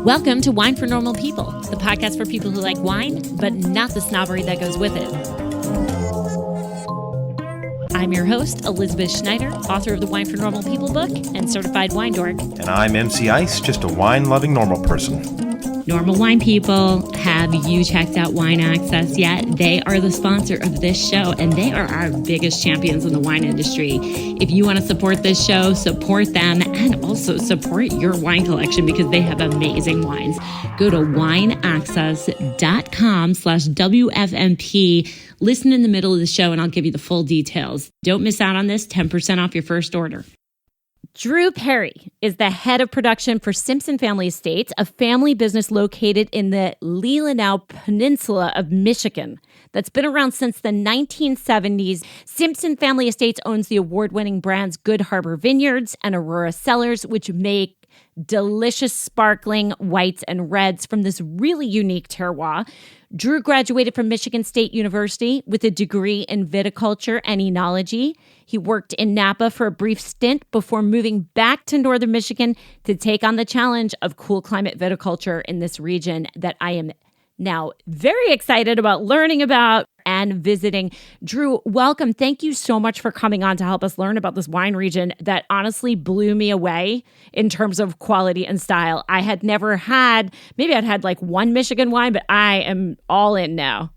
Welcome to Wine for Normal People, the podcast for people who like wine, but not the snobbery that goes with it. I'm your host, Elizabeth Schneider, author of the Wine for Normal People book and certified wine dork. And I'm MC Ice, just a wine-loving normal person. Normal wine people, have you checked out Wine Access yet? They are the sponsor of this show, and they are our biggest champions in the wine industry. If you want to support this show, support them, and also support your wine collection because they have amazing wines. Go to wineaccess.com/WFMP. Listen in the middle of the show, and I'll give you the full details. Don't miss out on this, 10% off your first order. Drew Perry is the head of production for Simpson Family Estates, a family business located in the Leelanau Peninsula of Michigan that's been around since the 1970s. Simpson Family Estates owns the award-winning brands Good Harbor Vineyards and Aurora Cellars, which make delicious sparkling whites and reds from this really unique terroir. Drew graduated from Michigan State University with a degree in viticulture and enology. He worked in Napa for a brief stint before moving back to northern Michigan to take on the challenge of cool climate viticulture in this region that I am now very excited about learning about and visiting. Drew, welcome. Thank you so much for coming on to help us learn about this wine region that honestly blew me away in terms of quality and style. I had never had, maybe I'd had like one Michigan wine, but I am all in now.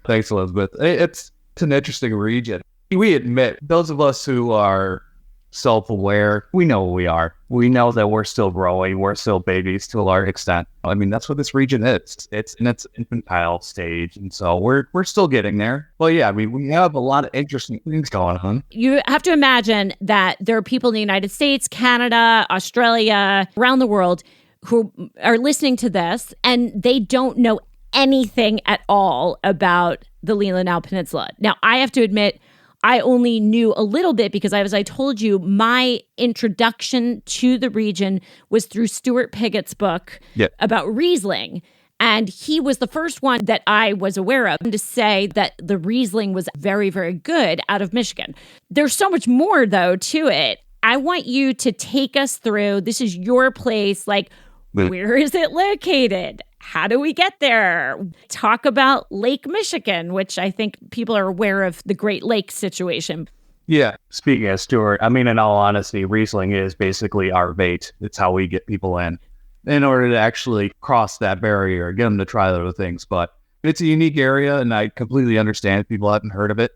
Thanks, Elizabeth. It's an interesting region. We admit, those of us who are self-aware, we know what we are. We know that we're still growing. We're still babies to a large extent. I mean, that's what this region is. It's in its infantile stage. And so we're still getting there. Well, yeah, I mean, we have a lot of interesting things going on. You have to imagine that there are people in the United States, Canada, Australia, around the world who are listening to this and they don't know anything at all about the Leelanau Peninsula. Now, I have to admit, I only knew a little bit because as I told you, my introduction to the region was through Stuart Pigot's book about Riesling. And he was the first one that I was aware of to say that the Riesling was very, very good out of Michigan. There's so much more, though, to it. I want you to take us through, this is your place, like, where is it located? How do we get there? Talk about Lake Michigan, which I think people are aware of the Great Lakes situation. Yeah. Speaking of Stuart, I mean, in all honesty, Riesling is basically our bait. It's how we get people in order to actually cross that barrier, get them to try other things. But it's a unique area, and I completely understand if people haven't heard of it.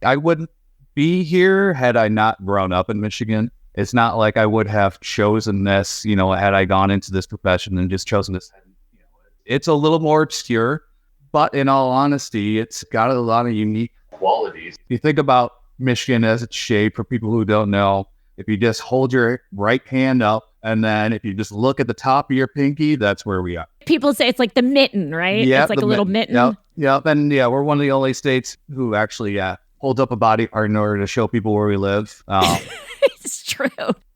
I wouldn't be here had I not grown up in Michigan. It's not like I would have chosen this, had I gone into this profession and just chosen this. It's a little more obscure, but in all honesty, it's got a lot of unique qualities. If you think about Michigan as its shape, for people who don't know, if you just hold your right hand up, and then if you just look at the top of your pinky, that's where we are. People say it's like the mitten, right? Yeah, it's like a little mitten. Yeah, and we're one of the only states who actually holds up a body part in order to show people where we live. It's true.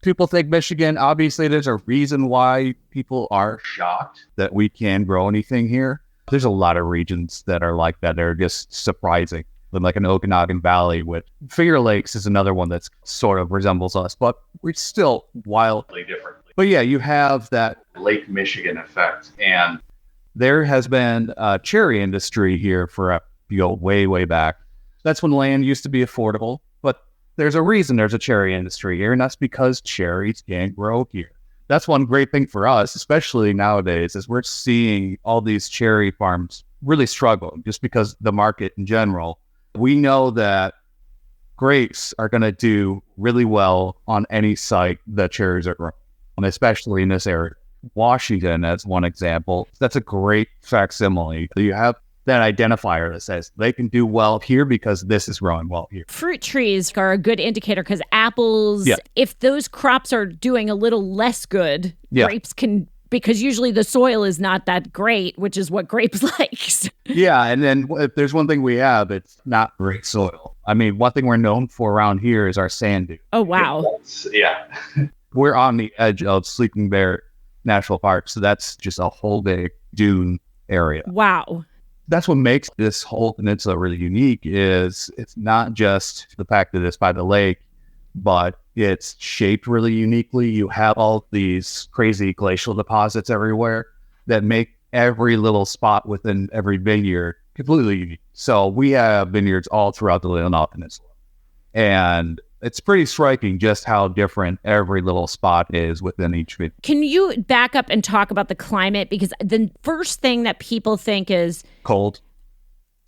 People think Michigan, obviously there's a reason why people are shocked that we can grow anything here. There's a lot of regions that are like that. They're just surprising. Like an Okanagan Valley with Finger Lakes is another one that's sort of resembles us, but we're still wildly different. But yeah, you have that Lake Michigan effect. And there has been a cherry industry here for way, way back. That's when land used to be affordable. But there's a reason there's a cherry industry here, and that's because cherries can't grow here. That's one great thing for us, especially nowadays, is we're seeing all these cherry farms really struggle just because the market in general. We know that grapes are going to do really well on any site that cherries are grown, and especially in this area. Washington, as one example, that's a great facsimile. You have that identifier that says they can do well here because this is growing well here. Fruit trees are a good indicator because apples, if those crops are doing a little less good, grapes can, because usually the soil is not that great, which is what grapes likes. Yeah, and then if there's one thing we have, it's not great soil. I mean, one thing we're known for around here is our sand dune. Oh, wow. Yeah. We're on the edge of Sleeping Bear National Park, so that's just a whole big dune area. Wow. That's what makes this whole peninsula really unique is it's not just the fact that it's by the lake, but It's shaped really uniquely. You have all these crazy glacial deposits everywhere that make every little spot within every vineyard completely unique. So we have vineyards all throughout the Leelanau Peninsula. And it's pretty striking just how different every little spot is within each vineyard. Can you back up and talk about the climate? Because the first thing that people think is Cold.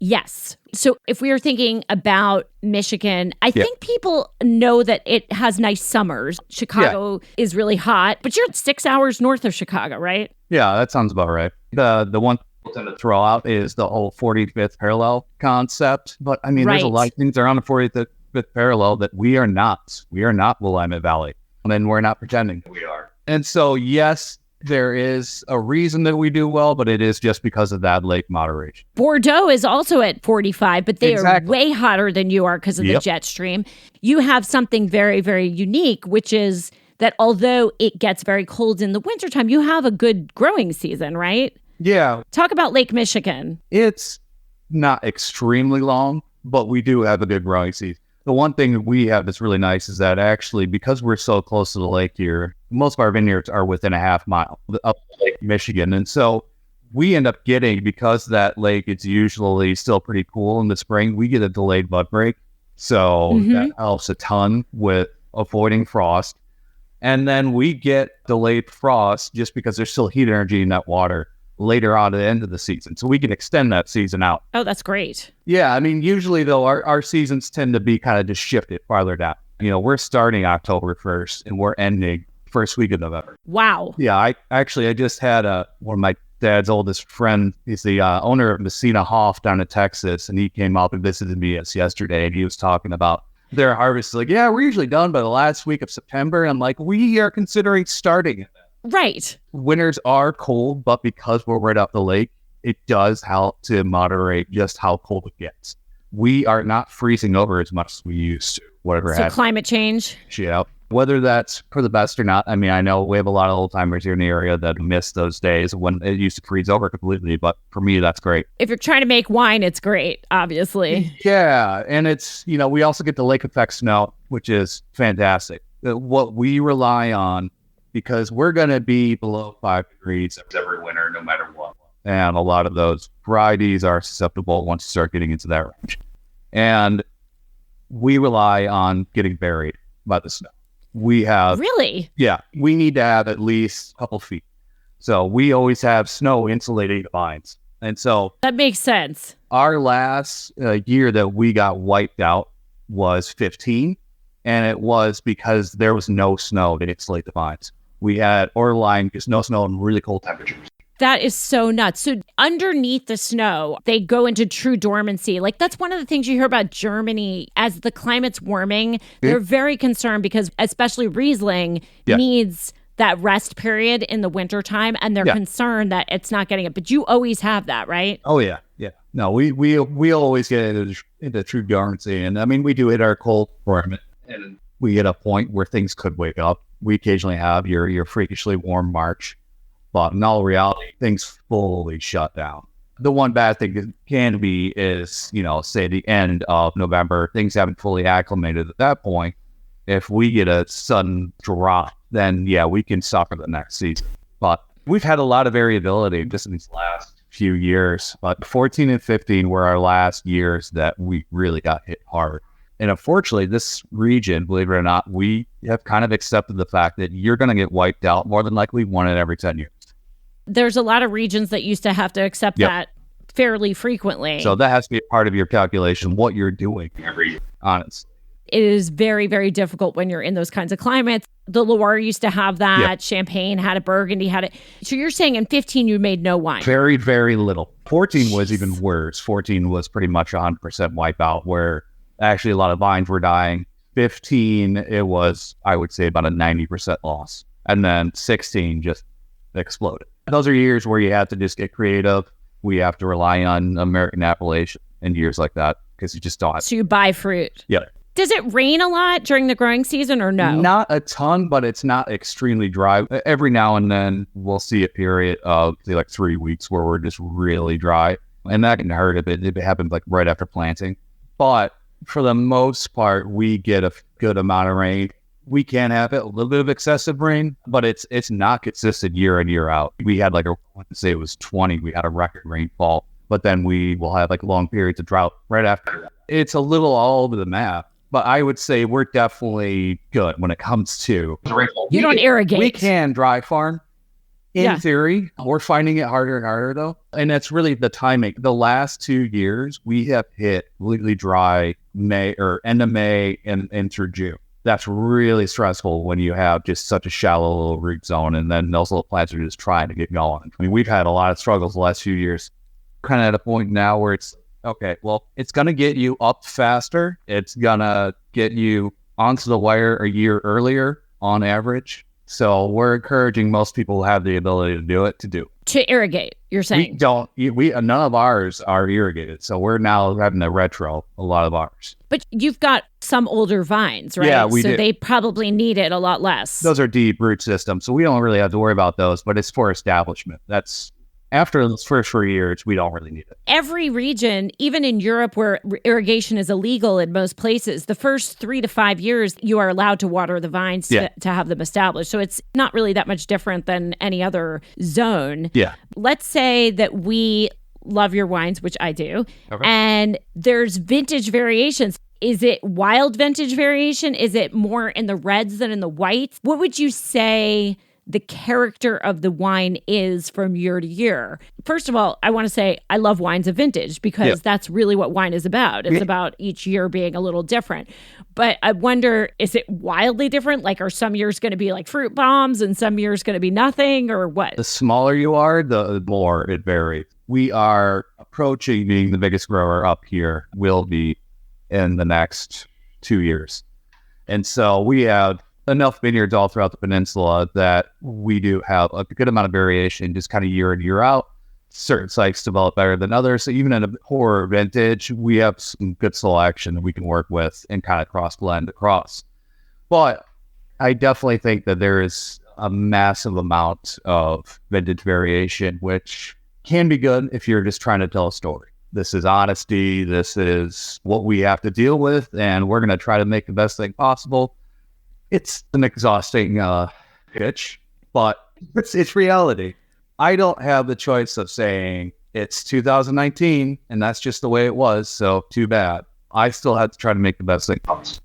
yes. So if we are thinking about Michigan, I think people know that it has nice summers. Chicago is really hot, but you're 6 hours north of Chicago, right? Yeah, that sounds about right. The one people tend to throw out is the whole 45th parallel concept. But I mean, there's a lot of things around the 45th parallel that we are not. We are not Willamette Valley. And we're not pretending that we are. And so, yes, there is a reason that we do well, but it is just because of that lake moderation. Bordeaux is also at 45, but they are way hotter than you are because of the jet stream. You have something very, very unique, which is that although it gets very cold in the wintertime, you have a good growing season, right? Yeah. Talk about Lake Michigan. It's not extremely long, but we do have a good growing season. The one thing that we have that's really nice is that actually, because we're so close to the lake here, most of our vineyards are within a half mile up Lake Michigan. And so we end up getting, because that lake is usually still pretty cool in the spring, we get a delayed bud break. So that helps a ton with avoiding frost. And then we get delayed frost just because there's still heat energy in that water later on at the end of the season. So we can extend that season out. Oh, that's great. Yeah, I mean, usually though, our seasons tend to be kind of just shifted farther down. You know, we're starting October 1st and we're ending first week of November. Wow. Yeah, I just had one of my dad's oldest friend. He's the owner of Messina Hoff down in Texas, and he came up and visited me yesterday, and he was talking about their harvest. Like, yeah, we're usually done by the last week of September. And I'm like, we are considering starting it. Right. Winters are cold, but because we're right up the lake, it does help to moderate just how cold it gets. We are not freezing over as much as we used to. Whatever. So climate change. Yeah. Whether that's for the best or not, I mean, I know we have a lot of old timers here in the area that miss those days when it used to freeze over completely. But for me, that's great. If you're trying to make wine, it's great, obviously. Yeah. And it's, you know, we also get the lake effect snow, which is fantastic. What we rely on, because we're going to be below 5 degrees every winter, no matter what. And a lot of those varieties are susceptible once you start getting into that range. And we rely on getting buried by the snow. We have... Really? Yeah. We need to have at least a couple feet. So we always have snow insulating the vines. And so... That makes sense. Our last year that we got wiped out was 15. And it was because there was no snow to insulate the vines. We had orline, just no snow and really cold temperatures. That is so nuts. So underneath the snow, they go into true dormancy. Like, that's one of the things you hear about Germany. As the climate's warming, they're very concerned because especially Riesling needs that rest period in the wintertime, and they're concerned that it's not getting it. But you always have that, right? Oh, yeah. Yeah. No, we always get into true dormancy. And I mean, we do hit our cold environment, and we hit a point where things could wake up. We occasionally have your freakishly warm March, but in all reality, things fully shut down. The one bad thing that can be is, you know, say the end of November, things haven't fully acclimated at that point. If we get a sudden drop, then yeah, we can suffer the next season. But we've had a lot of variability just in these last few years. But 14 and 15 were our last years that we really got hit hard. And unfortunately, this region, believe it or not, we have kind of accepted the fact that you're going to get wiped out more than likely one in every 10 years. There's a lot of regions that used to have to accept that fairly frequently. So that has to be a part of your calculation, what you're doing every year, honestly. It is very, very difficult when you're in those kinds of climates. The Loire used to have that. Yep. Champagne had it. Burgundy had it. So you're saying in 15, you made no wine? Very, very little. 14 was even worse. 14 was pretty much 100% wipeout, where actually a lot of vines were dying. 15, it was, I would say, about a 90% loss. And then 16 just exploded. Those are years where you have to just get creative. We have to rely on American appellation in years like that because you just don't have. So you buy fruit. Yeah. Does it rain a lot during the growing season or no? Not a ton, but it's not extremely dry. Every now and then we'll see a period of say like 3 weeks where we're just really dry. And that can hurt a bit. It happens like right after planting. But for the most part, we get a good amount of rain. we can have it, a little bit of excessive rain, but it's not consistent year in, year out. We had I want to say it was 20, we had a record rainfall, but then we will have long periods of drought right after that. It's a little all over the map, but I would say we're definitely good when it comes to rainfall. You don't irrigate. We can dry farm. In theory, we're finding it harder and harder though. And that's really the timing. The last 2 years, we have hit completely dry May or end of May and through June. That's really stressful when you have just such a shallow little root zone and then those little plants are just trying to get going. I mean, we've had a lot of struggles the last few years. Kind of at a point now where it's, okay, well, it's going to get you up faster. It's going to get you onto the wire a year earlier on average. So we're encouraging most people who have the ability to do it to do. To irrigate, you're saying? None of ours are irrigated. So we're now having to retro a lot of ours. But you've got some older vines, right? Yeah, we do. So they probably need it a lot less. Those are deep root systems. So we don't really have to worry about those, but it's for establishment. That's after those first 4 years, we don't really need it. Every region, even in Europe where irrigation is illegal in most places, the first 3 to 5 years, you are allowed to water the vines to have them established. So it's not really that much different than any other zone. Yeah. Let's say that we love your wines, which I do, and there's vintage variations. Is it wild vintage variation? Is it more in the reds than in the whites? What would you say the character of the wine is from year to year? First of all, I want to say I love wines of vintage because that's really what wine is about. It's about each year being a little different. But I wonder, is it wildly different? Like, are some years going to be like fruit bombs and some years going to be nothing, or what? The smaller you are, the more it varies. We are approaching being the biggest grower up here, will be in the next 2 years. And so we have enough vineyards all throughout the peninsula that we do have a good amount of variation just kind of year in, year out. Certain sites develop better than others. So even in a poorer vintage, we have some good selection that we can work with and kind of cross blend across. But I definitely think that there is a massive amount of vintage variation, which can be good if you're just trying to tell a story. This is honesty. This is what we have to deal with, and we're going to try to make the best thing possible. It's an exhausting pitch, but it's reality. I don't have the choice of saying it's 2019 and that's just the way it was, so too bad. I still have to try to make the best thing possible.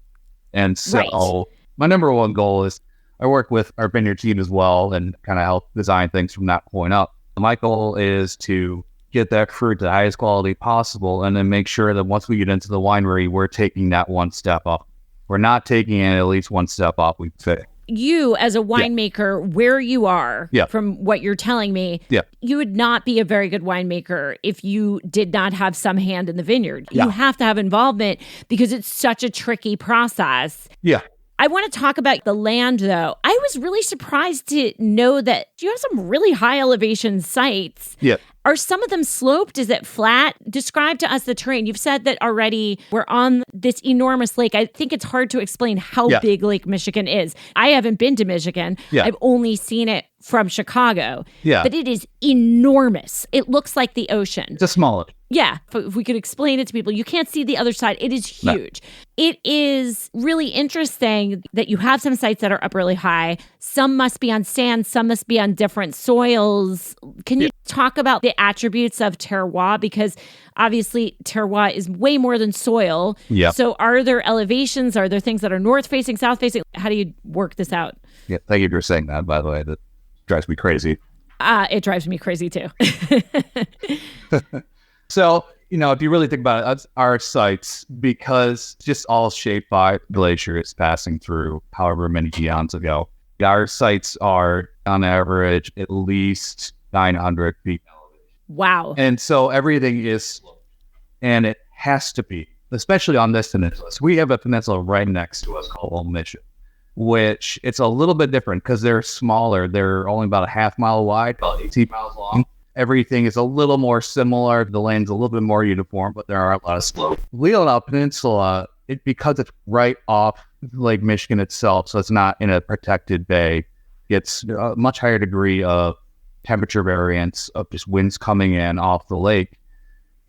And so my number one goal is I work with our vineyard team as well and kind of help design things from that point up. My goal is to get that fruit to the highest quality possible and then make sure that once we get into the winery, we're taking that one step up. We're not taking it at least one step off, we'd say. You, as a winemaker, where you are, from what you're telling me, you would not be a very good winemaker if you did not have some hand in the vineyard. You have to have involvement because it's such a tricky process. Yeah. I want to talk about the land, though. I was really surprised to know that you have some really high elevation sites. Yeah. Are some of them sloped? Is it flat? Describe to us the terrain. You've said that already we're on this enormous lake. I think it's hard to explain how big Lake Michigan is. I haven't been to Michigan. I've only seen it from Chicago. But it is enormous. It looks like the ocean. It's a small one. Yeah. If we could explain it to people, you can't see the other side. It is huge. No. It is really interesting that you have some sites that are up really high. Some must be on sand. Some must be on different soils. Can you talk about the attributes of terroir? Because obviously terroir is way more than soil. So are there elevations? Are there things that are north facing, south facing? How do you work this out? Yeah. Thank you for saying that, by the way. That drives me crazy. It drives me crazy too. So, if you really think about it, our sites, because just all shaped by glaciers passing through however many eons ago, our sites are on average at least 900 feet elevation. Wow. And so everything is sloped, and it has to be, especially on this peninsula. So we have a peninsula right next to us called Old Mission, which it's a little bit different because they're smaller. They're only about a half mile wide, about 18 miles long. Everything is a little more similar. The land's a little bit more uniform, but there are a lot of slopes. Leelanau Peninsula, because it's right off Lake Michigan itself, so it's not in a protected bay, gets a much higher degree of temperature variance of just winds coming in off the lake.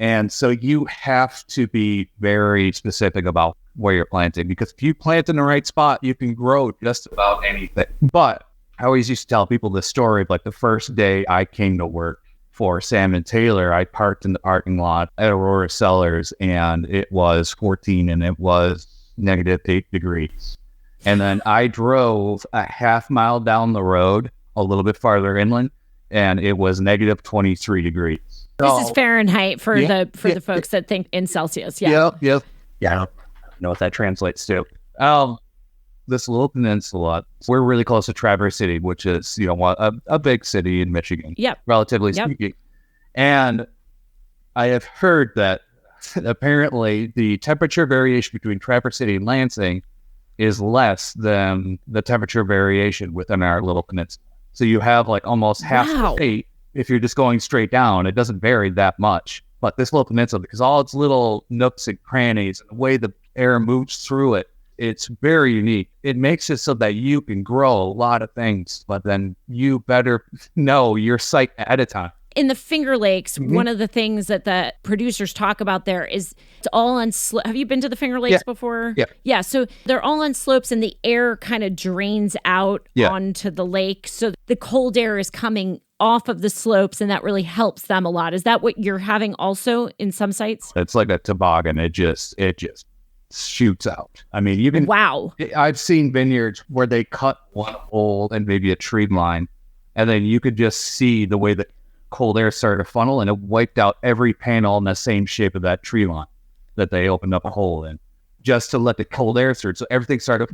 And so you have to be very specific about where you're planting, because if you plant in the right spot, you can grow just about anything. But I always used to tell people this story of like the first day I came to work for Sam and Taylor. I parked in the parking lot at Aurora Cellars, and it was 14 and it was -8 degrees. And then I drove a half mile down the road, a little bit farther inland, and it was -23 degrees. This is Fahrenheit for the folks that think in Celsius. Yeah. Yep. Yeah, I don't know what that translates to. This little peninsula, we're really close to Traverse City, which is, a big city in Michigan, relatively speaking. And I have heard that apparently the temperature variation between Traverse City and Lansing is less than the temperature variation within our little peninsula. So you have like almost half the state. If you're just going straight down, it doesn't vary that much. But this little peninsula, because all its little nooks and crannies and the way the air moves through it, it's very unique. It makes it so that you can grow a lot of things, but then you better know your site ahead of time. In the Finger Lakes, one of the things that the producers talk about there is it's all on slopes. Have you been to the Finger Lakes before? Yeah. Yeah. So they're all on slopes and the air kind of drains out onto the lake. So the cold air is coming off of the slopes, and that really helps them a lot. Is that what you're having also in some sites? It's like a toboggan. It just shoots out. I mean, you can. Wow. I've seen vineyards where they cut one hole and maybe a tree line, and then you could just see the way the cold air started to funnel, and it wiped out every panel in the same shape of that tree line that they opened up a hole in, just to let the cold air through. So everything started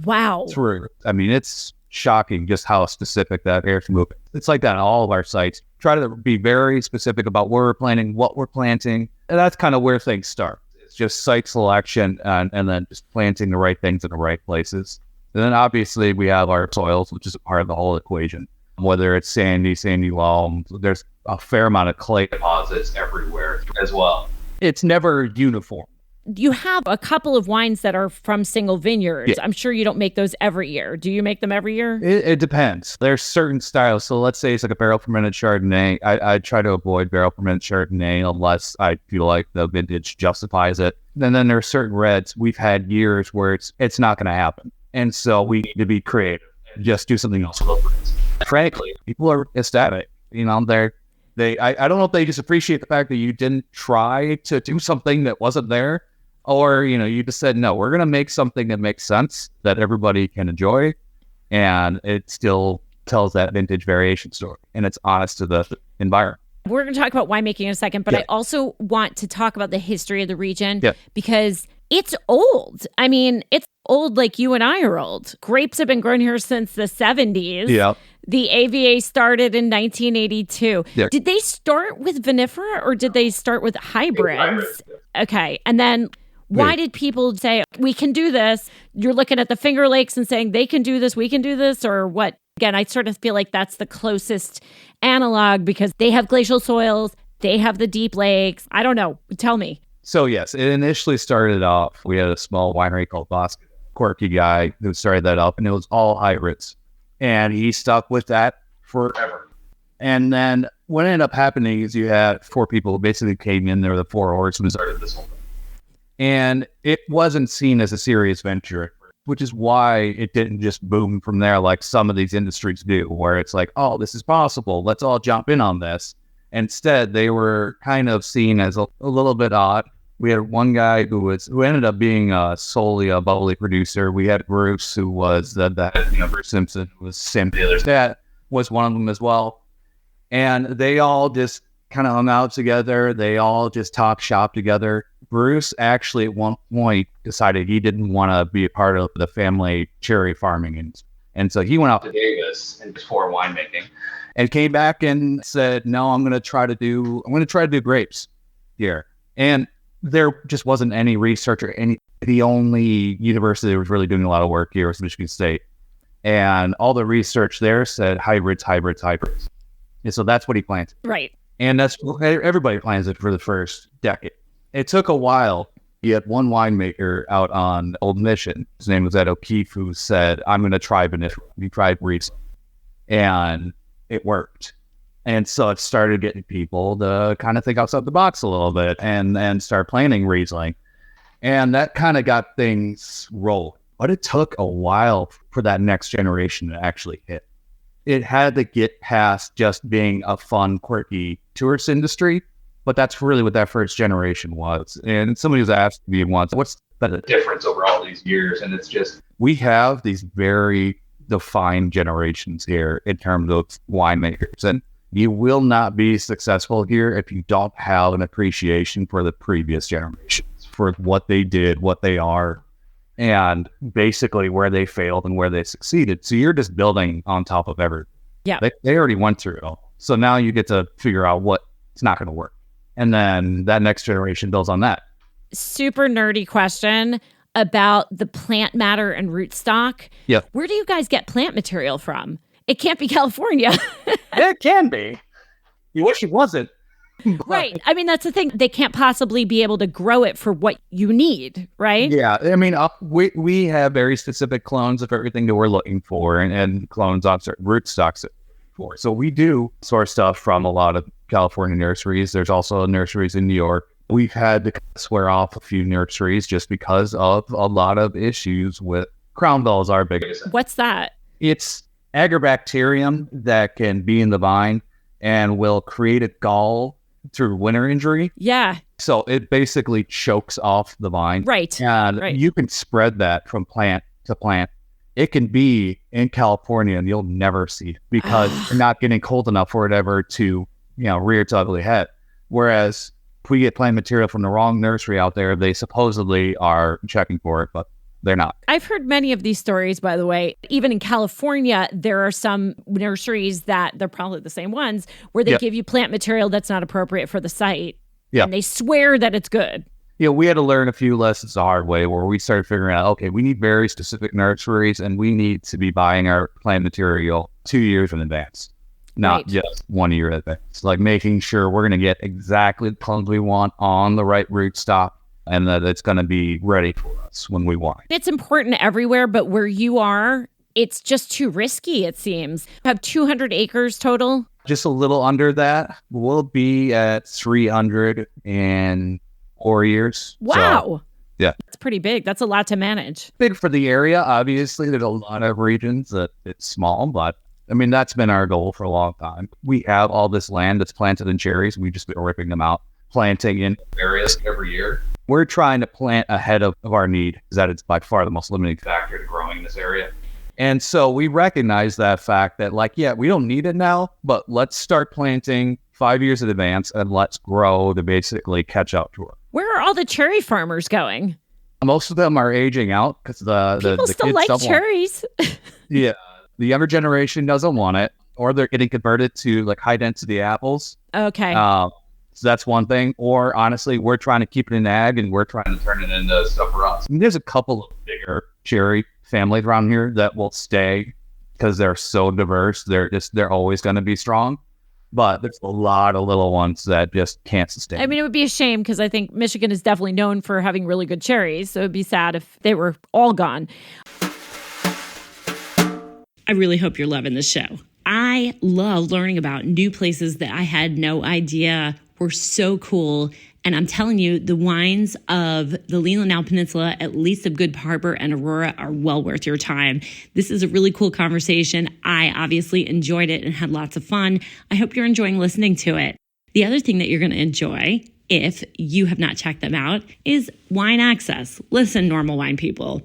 through. I mean, it's shocking just how specific that air's moving. It's like that on all of our sites. Try to be very specific about where we're planting, what we're planting, and that's kind of where things start. It's just site selection and then just planting the right things in the right places. And then obviously we have our soils, which is a part of the whole equation. Whether it's sandy loam, there's a fair amount of clay deposits everywhere as well. It's never uniform. You have a couple of wines that are from single vineyards. Yeah. I'm sure you don't make those every year. Do you make them every year? It depends. There's certain styles. So let's say it's like a barrel fermented Chardonnay. I try to avoid barrel fermented Chardonnay unless I feel like the vintage justifies it. And then there are certain reds. We've had years where it's not going to happen. And so we need to be creative and just do something else with those reds. Frankly, people are ecstatic. I don't know if they just appreciate the fact that you didn't try to do something that wasn't there, or, you just said, no, we're going to make something that makes sense, that everybody can enjoy, and it still tells that vintage variation story, and it's honest to the environment. We're going to talk about winemaking in a second, but I also want to talk about the history of the region because it's old. I mean, it's old like you and I are old. Grapes have been grown here since the 70s. Yeah. The AVA started in 1982. Yeah. Did they start with vinifera or did they start with hybrids? Okay. And then why did people say, we can do this? You're looking at the Finger Lakes and saying they can do this, we can do this, or what? Again, I sort of feel like that's the closest analog because they have glacial soils, they have the deep lakes. I don't know. Tell me. So yes, it initially started off, we had a small winery called Bosque, quirky guy who started that up, and it was all hybrids. And he stuck with that forever. And then what ended up happening is you had 4 people who basically came in there, the 4 horsemen started this whole thing. And it wasn't seen as a serious venture, which is why it didn't just boom from there like some of these industries do, where it's like, oh, this is possible, let's all jump in on this. Instead, they were kind of seen as a little bit odd. We had one guy who ended up being solely a bubbly producer. We had Bruce, who was Bruce Simpson, who was Sam Taylor's dad, was one of them as well. And they all just kind of hung out together. They all just talked shop together. Bruce actually at one point decided he didn't want to be a part of the family cherry farming. And so he went out to Davis and for winemaking and came back and said, no, I'm going to try to do grapes here. And there just wasn't any research or the only university that was really doing a lot of work here was Michigan State. And all the research there said hybrids. And so that's what he planted. Right. And that's everybody plants it for the first decade. It took a while. He had one winemaker out on Old Mission. His name was Ed O'Keefe, who said, I'm going to try vinifera. He tried Riesling. And it worked. And so it started getting people to kind of think outside the box a little bit and start planting Riesling. And that kind of got things rolling. But it took a while for that next generation to actually hit. It had to get past just being a fun, quirky tourist industry. But that's really what that first generation was. And somebody was asked me once, what's the difference over all these years? And it's just, we have these very defined generations here in terms of winemakers. And you will not be successful here if you don't have an appreciation for the previous generations, for what they did, what they are, and basically where they failed and where they succeeded. So you're just building on top of everything. Yeah. They already went through it all. So now you get to figure out what's not going to work. And then that next generation builds on that. Super nerdy question about the plant matter and rootstock. Yeah. Where do you guys get plant material from? It can't be California. It can be. You wish it wasn't. Right. I mean, that's the thing. They can't possibly be able to grow it for what you need, right? Yeah. I mean, we have very specific clones of everything that we're looking for and clones on certain rootstocks for. So we do source stuff from a lot of California nurseries. There's also nurseries in New York. We've had to swear off a few nurseries just because of a lot of issues with crown gall is our biggest. What's that? It's agrobacterium that can be in the vine and will create a gall through winter injury. Yeah. So it basically chokes off the vine. Right. And right. You can spread that from plant to plant. It can be in California and you'll never see it because you're not getting cold enough for it ever to, rear its ugly head. Whereas if we get plant material from the wrong nursery out there, they supposedly are checking for it, but they're not. I've heard many of these stories, by the way. Even in California, there are some nurseries that they're probably the same ones where they give you plant material that's not appropriate for the site. Yeah. And they swear that it's good. We had to learn a few lessons the hard way where we started figuring out, okay, we need very specific nurseries and we need to be buying our plant material 2 years in advance, not just 1 year in advance. Like making sure we're going to get exactly the clones we want on the right rootstock and that it's going to be ready for us when we want. It's important everywhere, but where you are, it's just too risky, it seems. You have 200 acres total? Just a little under that. We'll be at 300 in 4 years. Wow. So, yeah. That's pretty big. That's a lot to manage. Big for the area. Obviously, there's a lot of regions that it's small, but I mean, that's been our goal for a long time. We have all this land that's planted in cherries. We've just been ripping them out, planting in areas every year. We're trying to plant ahead of our need, because that is by far the most limiting factor to growing in this area. And so we recognize that fact that we don't need it now, but let's start planting 5 years in advance and let's grow to basically catch up to it. Where are all the cherry farmers going? Most of them are aging out because the people still kids like cherries. Yeah. The younger generation doesn't want it, or they're getting converted to high density apples. Okay. So that's one thing. Or honestly, we're trying to keep it in ag and we're trying to turn it into stuff for us. I mean, there's a couple of bigger cherry families around here that will stay because they're so diverse. They're always going to be strong. But there's a lot of little ones that just can't sustain. I mean, it would be a shame because I think Michigan is definitely known for having really good cherries. So it'd be sad if they were all gone. I really hope you're loving this show. I love learning about new places that I had no idea were so cool. And I'm telling you, the wines of the Leelanau Peninsula, at least of Good Harbor and Aurora, are well worth your time. This is a really cool conversation. I obviously enjoyed it and had lots of fun. I hope you're enjoying listening to it. The other thing that you're going to enjoy, if you have not checked them out, is Wine Access. Listen, normal wine people,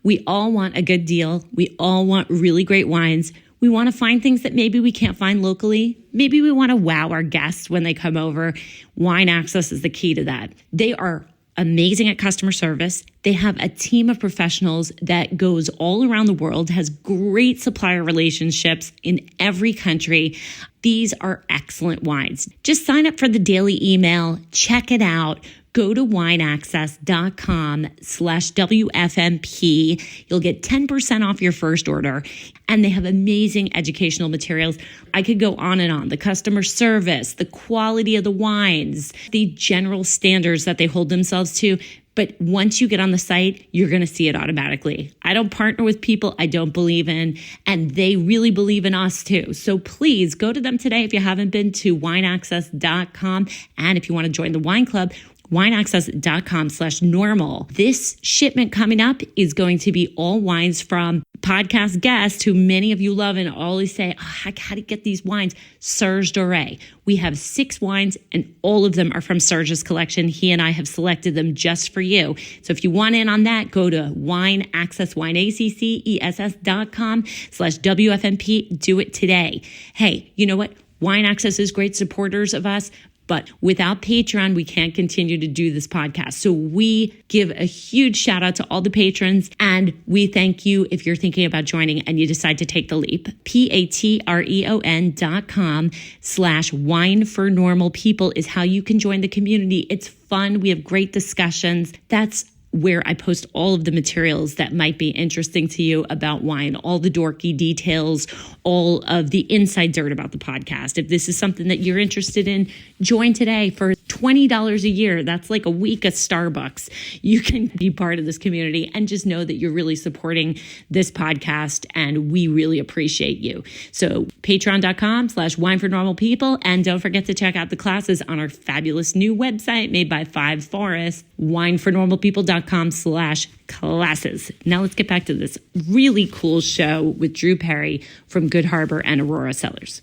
we all want a good deal. We all want really great wines. We want to find things that maybe we can't find locally. Maybe we want to wow our guests when they come over. Wine Access is the key to that. They are amazing at customer service. They have a team of professionals that goes all around the world, has great supplier relationships in every country. These are excellent wines. Just sign up for the daily email. Check it out. Go to wineaccess.com/WFMP. You'll get 10% off your first order. And they have amazing educational materials. I could go on and on. The customer service, the quality of the wines, the general standards that they hold themselves to. But once you get on the site, you're going to see it automatically. I don't partner with people I don't believe in, and they really believe in us too. So please go to them today if you haven't been to wineaccess.com. And if you want to join the wine club, wineaccess.com/normal. This shipment coming up is going to be all wines from podcast guests who many of you love and always say, oh, I gotta get these wines. Serge Doré. We have 6 wines and all of them are from Serge's collection. He and I have selected them just for you. So if you want in on that, go to wineaccess.com/WFMP. Do it today. Hey, you know what? Wine Access is great supporters of us. But without Patreon, we can't continue to do this podcast. So we give a huge shout out to all the patrons. And we thank you if you're thinking about joining and you decide to take the leap. patreon.com/wine for normal people is how you can join the community. It's fun. We have great discussions. That's where I post all of the materials that might be interesting to you about wine, all the dorky details, all of the inside dirt about the podcast. If this is something that you're interested in, join today for $20 a year. That's like a week at Starbucks. You can be part of this community and just know that you're really supporting this podcast and we really appreciate you. So patreon.com/wine for normal people. And don't forget to check out the classes on our fabulous new website made by Five Forests, winefornormalpeople.com/classes. Now let's get back to this really cool show with Drew Perry from Good Harbor and Aurora Cellars.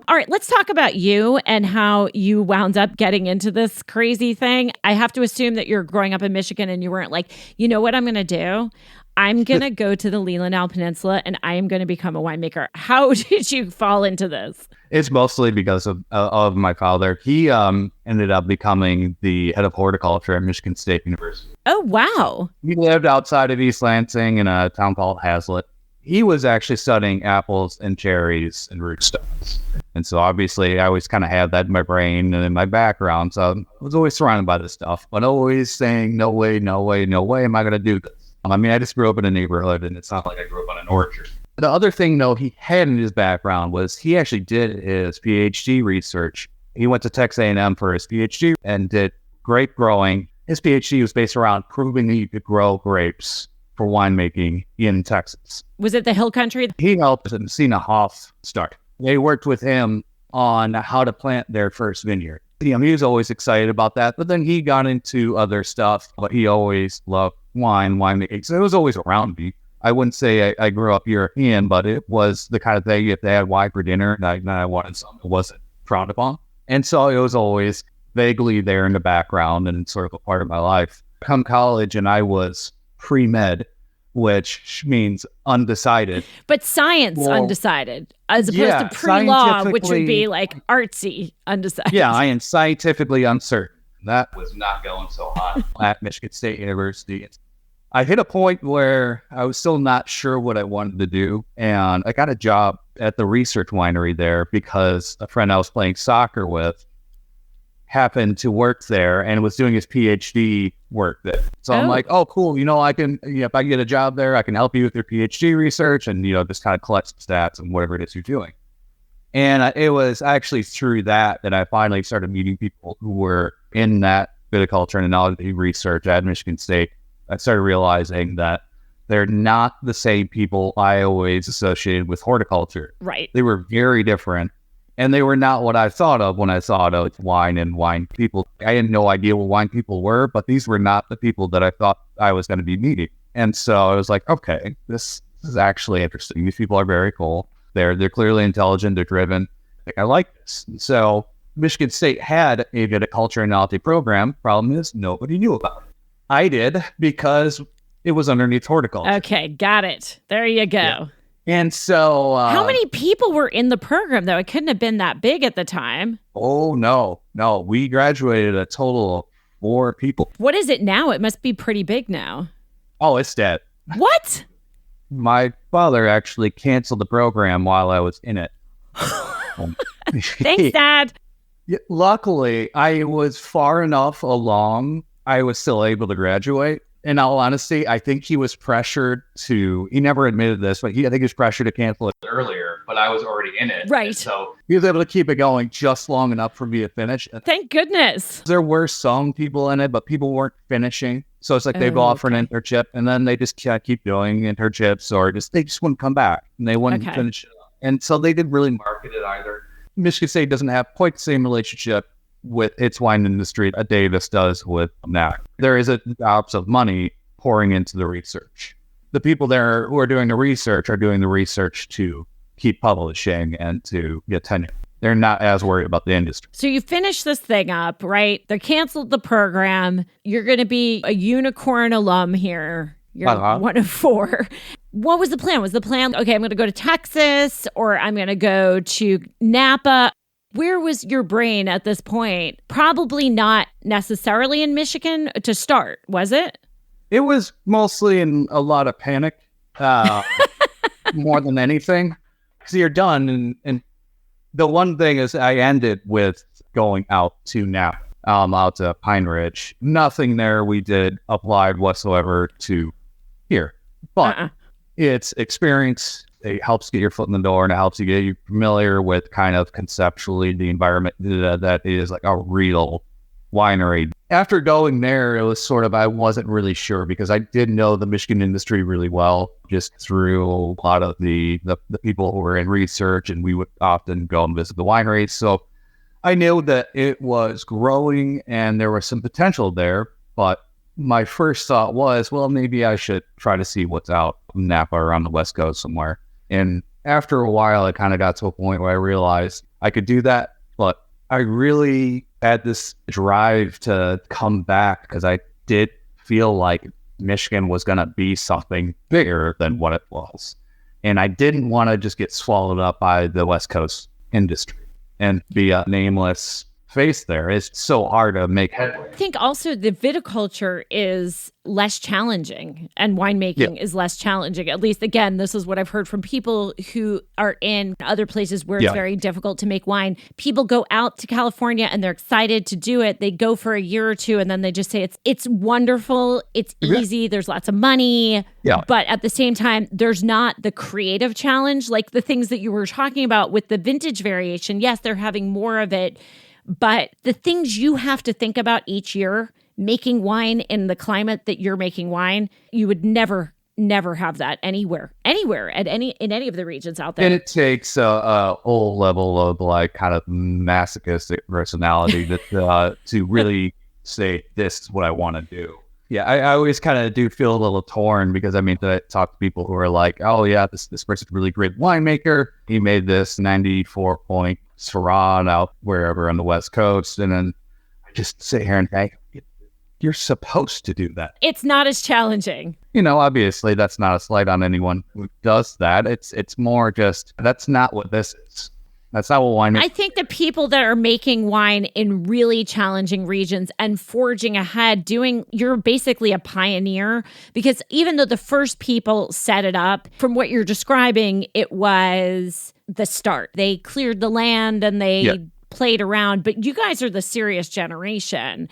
All right, let's talk about you and how you wound up getting into this crazy thing. I have to assume that you're growing up in Michigan and you weren't like, you know what I'm going to do? I'm going to go to the Leelanau Peninsula and I am going to become a winemaker. How did you fall into this? It's mostly because of my father. He ended up becoming the head of horticulture at Michigan State University. Oh, wow. He lived outside of East Lansing in a town called Hazlitt. He was actually studying apples and cherries and rootstocks. And so obviously I always kind of had that in my brain and in my background. So I was always surrounded by this stuff, but always saying, no way, no way, no way am I going to do this. I mean, I just grew up in a neighborhood and it's not like I grew up on an orchard. The other thing, though, he had in his background was he actually did his PhD research. He went to Texas A&M for his PhD and did grape growing. His PhD was based around proving that you could grow grapes for winemaking in Texas. Was it the Hill Country? He helped Sina Hoff start. They worked with him on how to plant their first vineyard. He was always excited about that, but then he got into other stuff, but he always loved winemaking. So it was always around me. I wouldn't say I grew up European, but it was the kind of thing, if they had wine for dinner and I wanted something, it wasn't frowned upon. And so it was always vaguely there in the background and sort of a part of my life. Come college and I was pre-med, which means undecided. But science undecided, as opposed to pre-law, which would be like artsy undecided. Yeah, I am scientifically uncertain. That was not going so hot at Michigan State University. I hit a point where I was still not sure what I wanted to do. And I got a job at the research winery there because a friend I was playing soccer with happened to work there and was doing his PhD work there. So I'm like, oh, cool. I can, if I can get a job there, I can help you with your PhD research and, just kind of collect some stats and whatever it is you're doing. And it was actually through that I finally started meeting people who were in that viticulture and enology research at Michigan State. I started realizing that they're not the same people I always associated with horticulture. Right. They were very different. And they were not what I thought of when I thought of wine and wine people. I had no idea what wine people were, but these were not the people that I thought I was going to be meeting. And so I was like, okay, this is actually interesting. These people are very cool. They're clearly intelligent. They're driven. I like this. So Michigan State had a viticulture and enology program. Problem is, nobody knew about it. I did because it was underneath horticulture. Okay, got it. There you go. Yeah. And so... how many people were in the program, though? It couldn't have been that big at the time. Oh, no. We graduated a total of 4 people. What is it now? It must be pretty big now. Oh, it's dead. What? My father actually canceled the program while I was in it. Thanks, Dad. Luckily, I was far enough along, I was still able to graduate. In all honesty, I think he was pressured to, he never admitted this, but I think he was pressured to cancel it earlier, but I was already in it. Right. And so he was able to keep it going just long enough for me to finish. Thank goodness. There were some people in it, but people weren't finishing. So it's like they'd offer an internship and then they just keep doing internships or they just wouldn't come back and they wouldn't finish it up. And so they didn't really market it either. Michigan State doesn't have quite the same relationship with its wine industry a Davis does with NAC. There is a gobs of money pouring into the research. The people there who are doing the research are doing the research to keep publishing and to get tenure. They're not as worried about the industry. So you finish this thing up, right? They canceled the program. You're going to be a unicorn alum here. You're one of 4. What was the plan? Was the plan, okay, I'm going to go to Texas or I'm going to go to Napa? Where was your brain at this point? Probably not necessarily in Michigan to start, was it? It was mostly in a lot of panic, more than anything. Because you're done, and the one thing is I ended with going out to Napa, out to Pine Ridge. Nothing there we did applied whatsoever to here. But it's experience. It helps get your foot in the door, and it helps you get you familiar with kind of conceptually the environment that is like a real winery. After going there, it was sort of, I wasn't really sure because I did know the Michigan industry really well, just through a lot of the people who were in research, and we would often go and visit the wineries. So I knew that it was growing and there was some potential there, but my first thought was, well, maybe I should try to see what's out in Napa or on the West Coast somewhere. And after a while, I kind of got to a point where I realized I could do that, but I really had this drive to come back because I did feel like Michigan was going to be something bigger than what it was. And I didn't want to just get swallowed up by the West Coast industry and be a nameless face there. It's so hard to make headway. I think also the viticulture is less challenging and winemaking is less challenging. At least, again, this is what I've heard from people who are in other places where it's very difficult to make wine. People go out to California and they're excited to do it. They go for a year or two and then they just say it's wonderful, it's easy, there's lots of money. Yeah. But at the same time, there's not the creative challenge, like the things that you were talking about with the vintage variation. Yes, they're having more of it. But the things you have to think about each year, making wine in the climate that you're making wine, you would never have that anywhere in any of the regions out there. And it takes a whole level of like kind of masochistic personality to really say, this is what I want to do. Yeah, I always kind of do feel a little torn because I talk to people who are like, oh yeah, this person's a really great winemaker. He made this 94-point Syrah out wherever on the West Coast. And then I just sit here and think, you're supposed to do that. It's not as challenging. Obviously that's not a slight on anyone who does that. It's more just, that's not what this is. That's not what wine is. I think the people that are making wine in really challenging regions and forging ahead, you're basically a pioneer, because even though the first people set it up, from what you're describing, it was the start. They cleared the land and they played around, but you guys are the serious generation.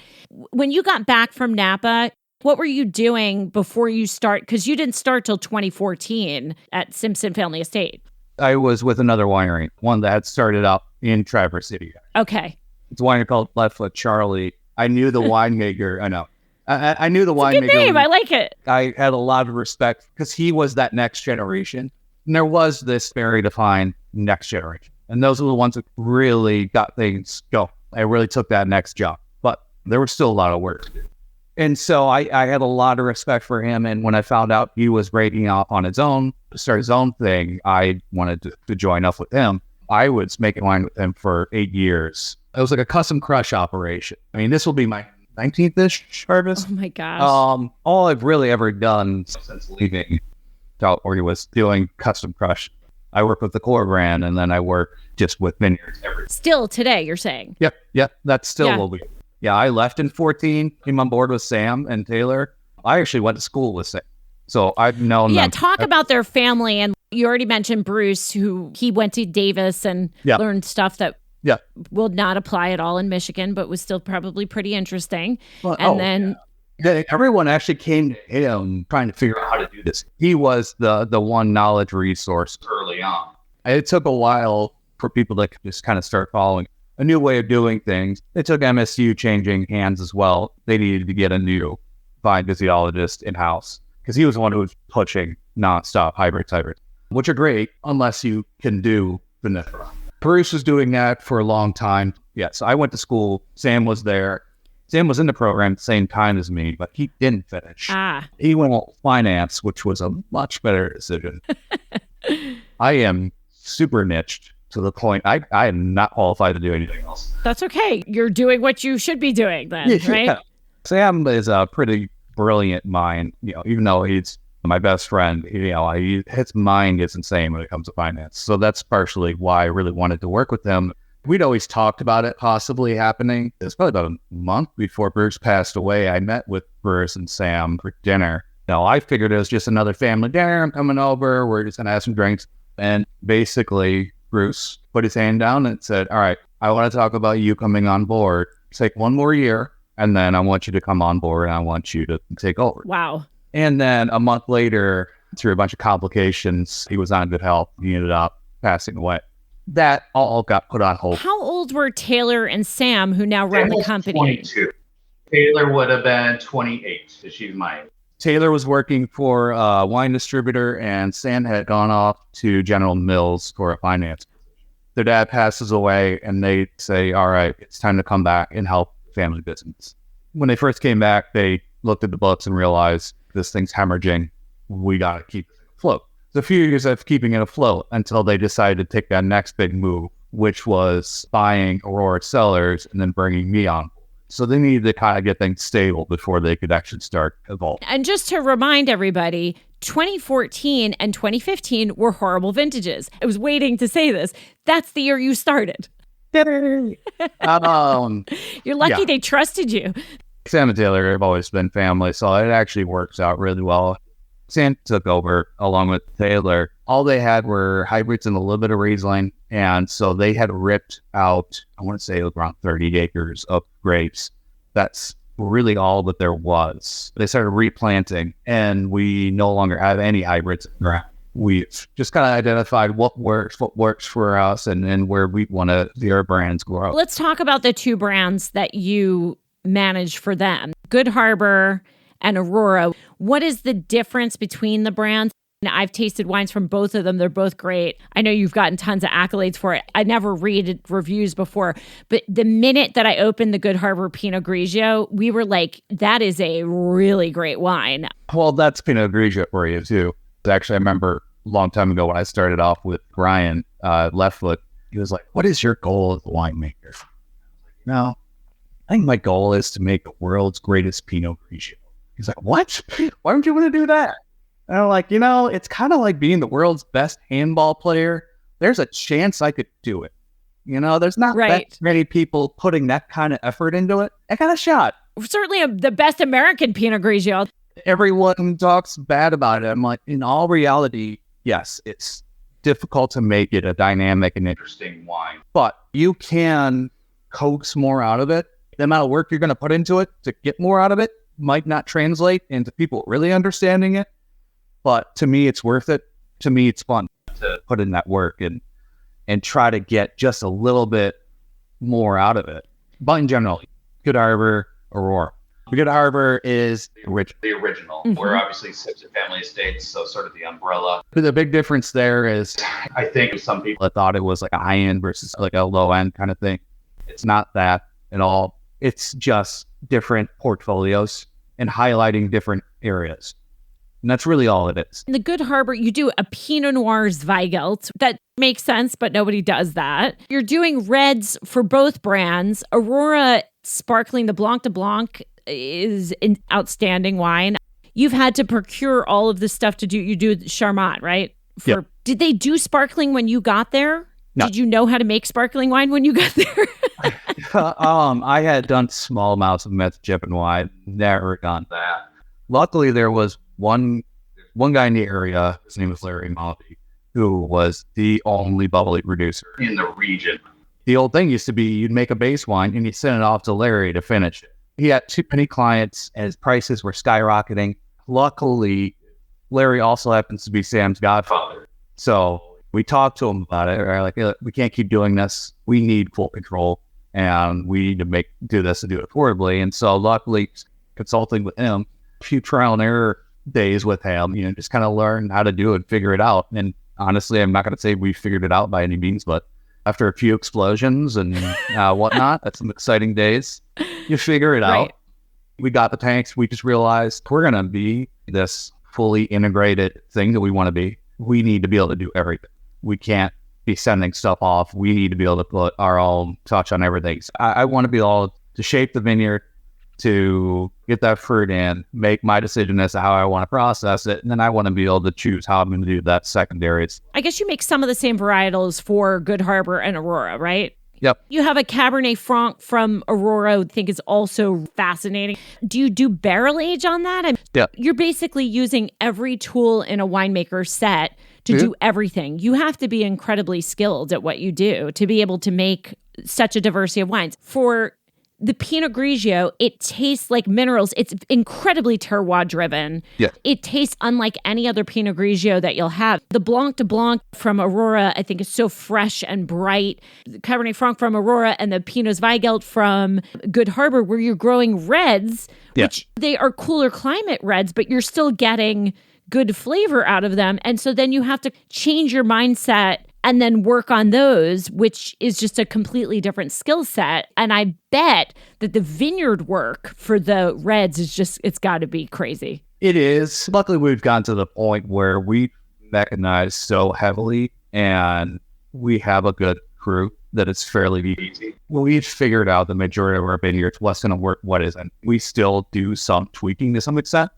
When you got back from Napa, what were you doing before you start? Because you didn't start till 2014 at Simpson Family Estate. I was with another winery, one that had started up in Traverse City. Okay. It's a winery called Leftfoot Charlie. I knew the winemaker. I know. I knew the winemaker. Good name. I like it. I had a lot of respect because he was that next generation. And there was this very defined next generation. And those are the ones that really got things going. I really took that next job. But there was still a lot of work to do. And so I had a lot of respect for him. And when I found out he was breaking off on his own, to start his own thing, I wanted to join up with him. I was making wine with him for 8 years. It was like a custom crush operation. This will be my 19th-ish harvest. Oh my gosh. All I've really ever done since leaving California was doing custom crush. I work with the core brand, and then I work just with Vineyards. Still today, you're saying? Yep. That's still what we do. Yeah, I left in 2014, came on board with Sam and Taylor. I actually went to school with Sam. So I've known them. Yeah, talk about their family. And you already mentioned Bruce, who he went to Davis and learned stuff that will not apply at all in Michigan, but was still probably pretty interesting. Well, then everyone actually came to him trying to figure out how to do this. He was the one knowledge resource early on. It took a while for people to just kind of start following a new way of doing things. It took MSU changing hands as well. They needed to get a new vine physiologist in-house because he was the one who was pushing nonstop hybrids, which are great unless you can do vinifera. Bruce was doing that for a long time. Yes, I went to school. Sam was there. Sam was in the program at the same time as me, but he didn't finish. He went on finance, which was a much better decision. I am super niched to the point I am not qualified to do anything else. That's okay. You're doing what you should be doing then, right? Yeah. Sam is a pretty brilliant mind, even though he's my best friend, his mind is insane when it comes to finance. So that's partially why I really wanted to work with him. We'd always talked about it possibly happening. It was probably about a month before Bruce passed away. I met with Bruce and Sam for dinner. I figured it was just another family dinner. I'm coming over. We're just going to have some drinks. And basically, Bruce put his hand down and said, all right, I want to talk about you coming on board. Take one more year, and then I want you to come on board, and I want you to take over. Wow. And then a month later, through a bunch of complications, he was not in good health. He ended up passing away. That all got put on hold. How old were Taylor and Sam, who now run the company? 22. Taylor would have been 28. She's my age. Taylor was working for a wine distributor, and Sam had gone off to General Mills for a finance position. Their dad passes away, and they say, all right, it's time to come back and help family business. When they first came back, they looked at the books and realized this thing's hemorrhaging. We got to keep it afloat. It's a few years of keeping it afloat until they decided to take that next big move, which was buying Aurora Cellars and then bringing me on. So they needed to kind of get things stable before they could actually start evolving. And just to remind everybody, 2014 and 2015 were horrible vintages. I was waiting to say this. That's the year you started. You're lucky they trusted you. Sam and Taylor have always been family, so it actually works out really well. Sam took over along with Taylor. All they had were hybrids and a little bit of Riesling, and so they had ripped out, I want to say it was around 30 acres of grapes. That's really all that there was. They started replanting, and we no longer have any hybrids in the ground. We've just kind of identified what works for us, and where we want to see our brands grow. Let's talk about the two brands that you manage for them, Good Harbor and Aurora. What is the difference between the brands? I've tasted wines from both of them. They're both great. I know you've gotten tons of accolades for it. I never read reviews before, but the minute that I opened the Good Harbor Pinot Grigio, we were like, that is a really great wine. Well, that's Pinot Grigio for you too. Actually, I remember a long time ago when I started off with Brian Leftfoot, he was like, what is your goal as a winemaker? No, I think my goal is to make the world's greatest Pinot Grigio. He's like, what? Why don't you want to do that? And I'm like, it's kind of like being the world's best handball player. There's a chance I could do it. There's not that many people putting that kind of effort into it. I got a shot. Certainly the best American Pinot Grigio. Everyone talks bad about it. I'm like, in all reality, yes, it's difficult to make it a dynamic and interesting wine, but you can coax more out of it. The amount of work you're going to put into it to get more out of it might not translate into people really understanding it. But to me, it's worth it. To me, it's fun to put in that work and try to get just a little bit more out of it. But in general, Good Harbor, Aurora. Good Harbor is the original. Mm-hmm. We're obviously Simpson Family Estates, so sort of the umbrella. The big difference there is, I think some people thought it was like a high-end versus like a low-end kind of thing. It's not that at all. It's just different portfolios and highlighting different areas. And that's really all it is. In the Good Harbor, you do a Pinot Noir Zweigelt. That makes sense, but nobody does that. You're doing reds for both brands. Aurora Sparkling, the Blanc de Blanc, is an outstanding wine. You've had to procure all of this stuff to do. You do Charmat, right? Yep. Did they do sparkling when you got there? No. Did you know how to make sparkling wine when you got there? I had done small amounts of meth chip and wine. Never done that. Luckily, there was one guy in the area, his name was Larry Malty, who was the only bubbly producer in the region. The old thing used to be you'd make a base wine and you'd send it off to Larry to finish it. He had too many clients and his prices were skyrocketing. Luckily, Larry also happens to be Sam's godfather. So we talked to him about it. We're like, we can't keep doing this. We need full control and we need to do this and do it affordably. And so luckily, consulting with him, a few trial and error days with him, just kind of learn how to do it, figure it out. And honestly, I'm not going to say we figured it out by any means, but after a few explosions and whatnot. That's some exciting days. You figure it out. We got the tanks. We just realized we're going to be this fully integrated thing that we want to be. We need to be able to do everything. We can't be sending stuff off. We need to be able to put our own touch on everything. So I want to be able to shape the vineyard, to get that fruit in, make my decision as to how I want to process it, and then I want to be able to choose how I'm going to do that secondaries. I guess you make some of the same varietals for Good Harbor and Aurora, right? Yep. You have a Cabernet Franc from Aurora, I think is also fascinating. Do you do barrel age on that? Yeah. You're basically using every tool in a winemaker's set to do everything. You have to be incredibly skilled at what you do to be able to make such a diversity of wines. For the Pinot Grigio, it tastes like minerals. It's incredibly terroir driven. Yeah. It tastes unlike any other Pinot Grigio that you'll have. The Blanc de Blanc from Aurora, I think, is so fresh and bright. The Cabernet Franc from Aurora and the Pinot Zweigelt from Good Harbor, where you're growing reds, which they are cooler climate reds, but you're still getting good flavor out of them. And so then you have to change your mindset and then work on those, which is just a completely different skill set. And I bet that the vineyard work for the reds is just, it's got to be crazy. It is. Luckily, we've gotten to the point where we mechanize so heavily and we have a good crew that it's fairly easy. When we've figured out the majority of our vineyards, what's going to work, what isn't. We still do some tweaking to some extent,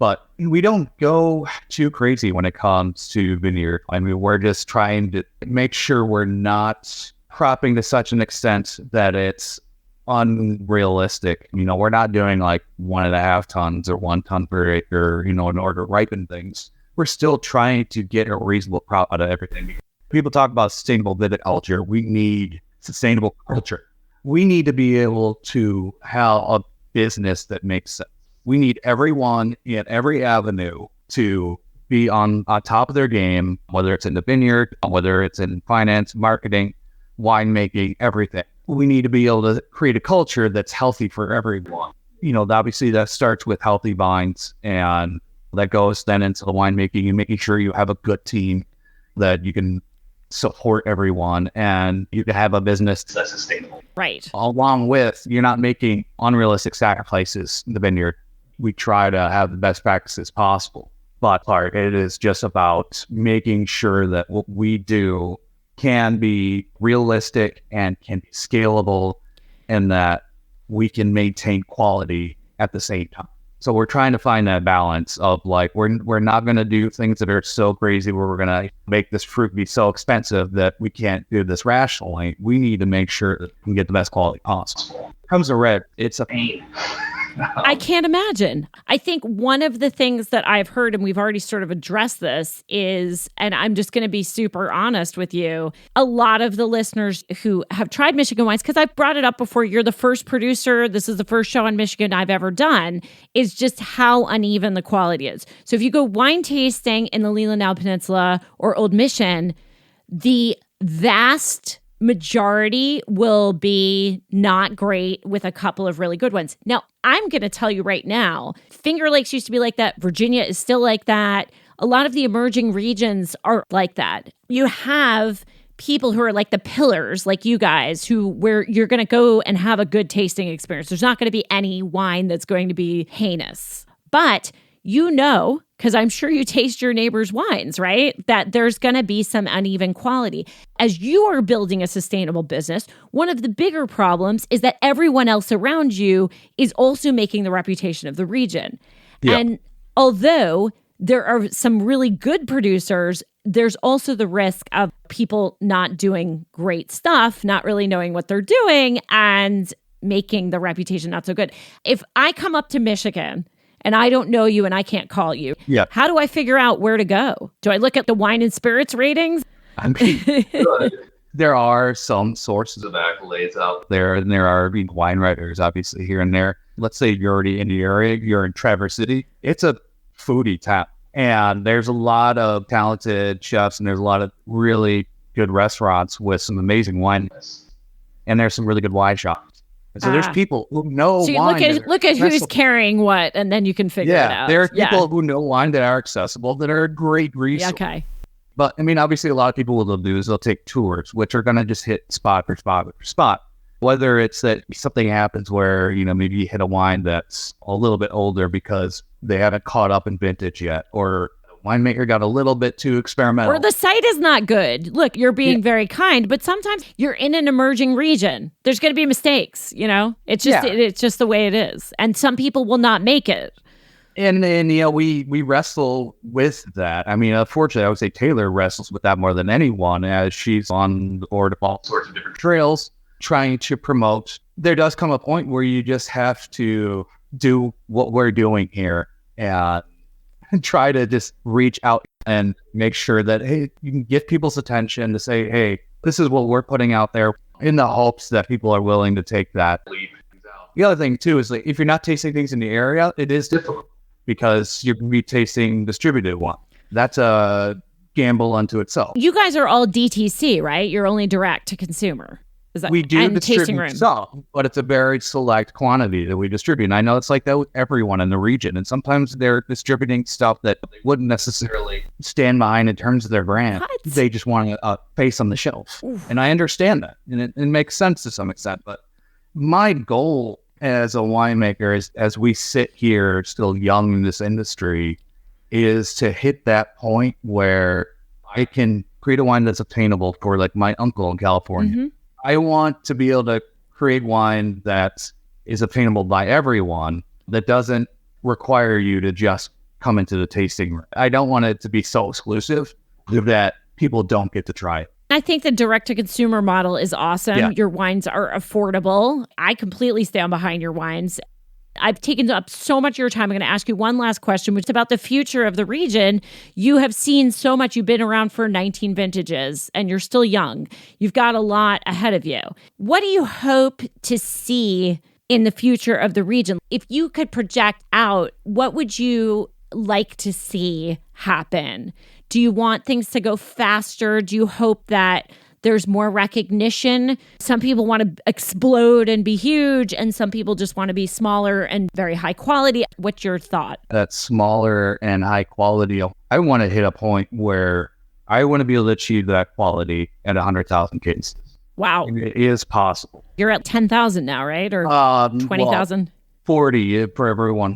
but we don't go too crazy when it comes to vineyard. I mean, we're just trying to make sure we're not cropping to such an extent that it's unrealistic. You know, we're not doing like 1.5 tons or 1 ton per acre, you know, in order to ripen things. We're still trying to get a reasonable crop out of everything. People talk about sustainable viticulture. We need sustainable culture. We need to be able to have a business that makes sense. We need everyone in every avenue to be on top of their game, whether it's in the vineyard, whether it's in finance, marketing, winemaking, everything. We need to be able to create a culture that's healthy for everyone. You know, obviously that starts with healthy vines, and that goes then into the winemaking and making sure you have a good team that you can support everyone and you can have a business that's sustainable. Right. Along with, you're not making unrealistic sacrifices in the vineyard. We try to have the best practices possible, but it is just about making sure that what we do can be realistic and can be scalable, and that we can maintain quality at the same time. So we're trying to find that balance of like, we're not going to do things that are so crazy where we're going to make this fruit be so expensive that we can't do this rationally. We need to make sure that we can get the best quality possible. When it comes to red, it's a pain. I can't imagine. I think one of the things that I've heard, and we've already sort of addressed this, is, and I'm just going to be super honest with you, a lot of the listeners who have tried Michigan wines, because I've brought it up before, you're the first producer, this is the first show on Michigan I've ever done, is just how uneven the quality is. So if you go wine tasting in the Leelanau Peninsula or Old Mission, the vast majority will be not great with a couple of really good ones. Now, I'm going to tell you right now, Finger Lakes used to be like that. Virginia is still like that. A lot of the emerging regions are like that. You have people who are like the pillars, like you guys, where you're going to go and have a good tasting experience. There's not going to be any wine that's going to be heinous. But you know, because I'm sure you taste your neighbor's wines, right? That there's going to be some uneven quality. As you are building a sustainable business, one of the bigger problems is that everyone else around you is also making the reputation of the region. Yeah. And although there are some really good producers, there's also the risk of people not doing great stuff, not really knowing what they're doing, and making the reputation not so good. If I come up to Michigan and I don't know you and I can't call you, how do I figure out where to go? Do I look at the wine and spirits ratings? I mean, there are some sources of accolades out there, and there are wine writers, obviously, here and there. Let's say you're already in the area, you're in Traverse City. It's a foodie town, and there's a lot of talented chefs, and there's a lot of really good restaurants with some amazing wine lists. And there's some really good wine shops. And so there's people who know wine. So you look at who's carrying what, and then you can figure it out. There are people who know wine that are accessible, that are a great resource. Okay. But I mean, obviously a lot of people, what they'll do is they'll take tours, which are going to just hit spot for spot for spot. Whether it's that something happens where, maybe you hit a wine that's a little bit older because they haven't caught up in vintage yet, or the winemaker got a little bit too experimental. Or the site is not good. Look, you're being very kind, but sometimes you're in an emerging region. There's going to be mistakes, It's just it's just the way it is. And some people will not make it. And we wrestle with that. I mean, unfortunately, I would say Taylor wrestles with that more than anyone, as she's on the board of all sorts of different trails trying to promote. There does come a point where you just have to do what we're doing here and try to just reach out and make sure that, hey, you can get people's attention to say, hey, this is what we're putting out there, in the hopes that people are willing to take that leap. The other thing too is, like, if you're not tasting things in the area, it is difficult because you're going to be tasting distributed one. That's a gamble unto itself. You guys are all DTC, right? You're only direct to consumer. We do distribute some, but it's a very select quantity that we distribute. And I know it's like that with everyone in the region. And sometimes they're distributing stuff that they wouldn't necessarily stand behind in terms of their brand. What? They just want a face on the shelf. Oof. And I understand that. And it makes sense to some extent. But my goal as a winemaker is, as we sit here still young in this industry, is to hit that point where I can create a wine that's obtainable for, like, my uncle in California. Mm-hmm. I want to be able to create wine that is obtainable by everyone, that doesn't require you to just come into the tasting room. I don't want it to be so exclusive that people don't get to try it. I think the direct-to-consumer model is awesome. Yeah. Your wines are affordable. I completely stand behind your wines. I've taken up so much of your time. I'm going to ask you one last question, which is about the future of the region. You have seen so much. You've been around for 19 vintages, and you're still young. You've got a lot ahead of you. What do you hope to see in the future of the region? If you could project out, what would you like to see happen? Do you want things to go faster? Do you hope that there's more recognition? Some people want to explode and be huge, and some people just want to be smaller and very high quality. What's your thought? That smaller and high quality, I want to hit a point where I want to be able to achieve that quality at 100,000 cases. Wow. It is possible. You're at 10,000 now, right? Or 20,000? 40 for everyone.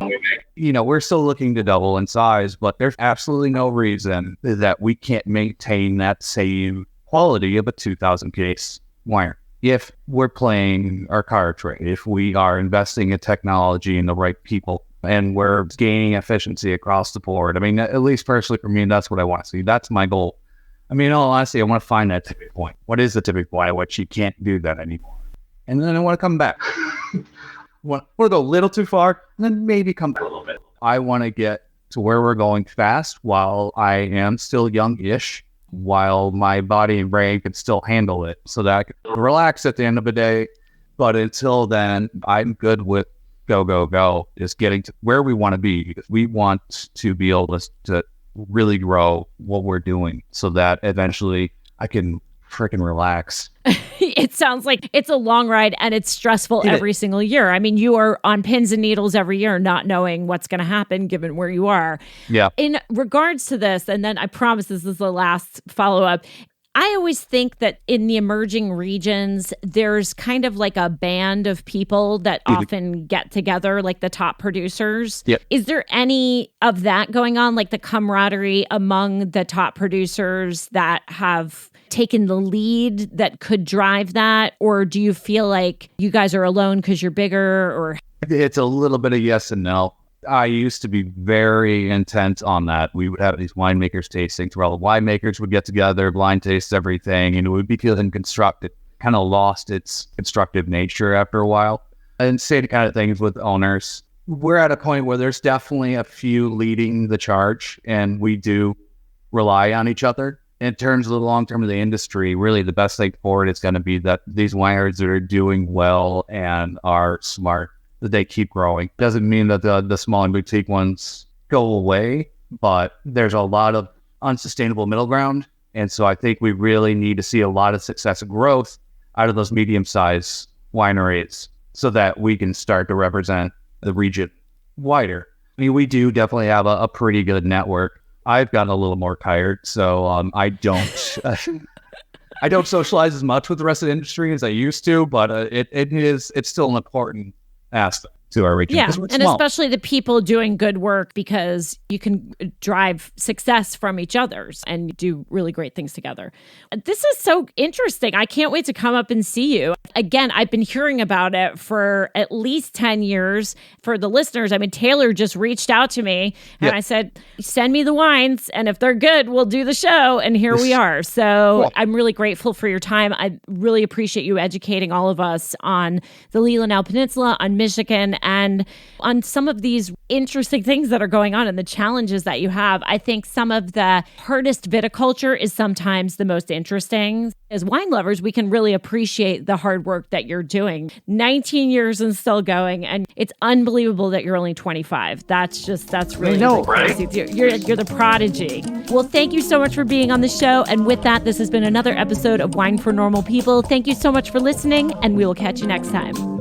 We're still looking to double in size, but there's absolutely no reason that we can't maintain that same quality of a 2,000 case wine. If we're playing our card trade, if we are investing in technology and the right people, and we're gaining efficiency across the board. I mean, at least personally for me, that's what I want to see. That's my goal. I mean, in all honesty, I want to find that tipping point. What is the tipping point at which you can't do that anymore? And then I want to come back. want to go a little too far, and then maybe come back a little bit. I want to get to where we're going fast while I am still young-ish, while my body and brain can still handle it, so that I can relax at the end of the day. But until then, I'm good with go, just getting to where we want to be, because we want to be able to really grow what we're doing so that eventually I can freaking relax. It sounds like it's a long ride, and it's stressful every single year. I mean, you are on pins and needles every year, not knowing what's going to happen given where you are. Yeah. In regards to this, and then I promise this is the last follow-up, I always think that in the emerging regions, there's kind of like a band of people that often get together, like the top producers. Yep. Is there any of that going on, like the camaraderie among the top producers that have taken the lead that could drive that? Or do you feel like you guys are alone because you're bigger? Or it's a little bit of yes and no. I used to be very intent on that. We would have these winemakers tastings where all the winemakers would get together, blind taste everything, and it would be feeling constructed. Kind of lost its constructive nature after a while. And same kind of things with owners. We're at a point where there's definitely a few leading the charge, and we do rely on each other. In terms of the long term of the industry, really the best thing forward is going to be that these wineries that are doing well and are smart, that they keep growing. Doesn't mean that the small and boutique ones go away, but there's a lot of unsustainable middle ground. And so I think we really need to see a lot of success and growth out of those medium-sized wineries so that we can start to represent the region wider. I mean, we do definitely have a pretty good network. I've gotten a little more tired, so I don't I don't socialize as much with the rest of the industry as I used to, but it's still an important aspect to our region. Yeah, and small. Especially the people doing good work, because you can drive success from each other's and do really great things together. This is so interesting. I can't wait to come up and see you. Again, I've been hearing about it for at least 10 years. For the listeners, I mean, Taylor just reached out to me and I said, send me the wines, and if they're good, we'll do the show. And here we are. So cool. I'm really grateful for your time. I really appreciate you educating all of us on the Leelanau Peninsula, on Michigan, and on some of these interesting things that are going on and the challenges that you have. I think some of the hardest viticulture is sometimes the most interesting. As wine lovers, we can really appreciate the hard work that you're doing. 19 years and still going, and it's unbelievable that you're only 25. That's really crazy. You're the prodigy. Well, thank you so much for being on the show. And with that, this has been another episode of Wine for Normal People. Thank you so much for listening, and we will catch you next time.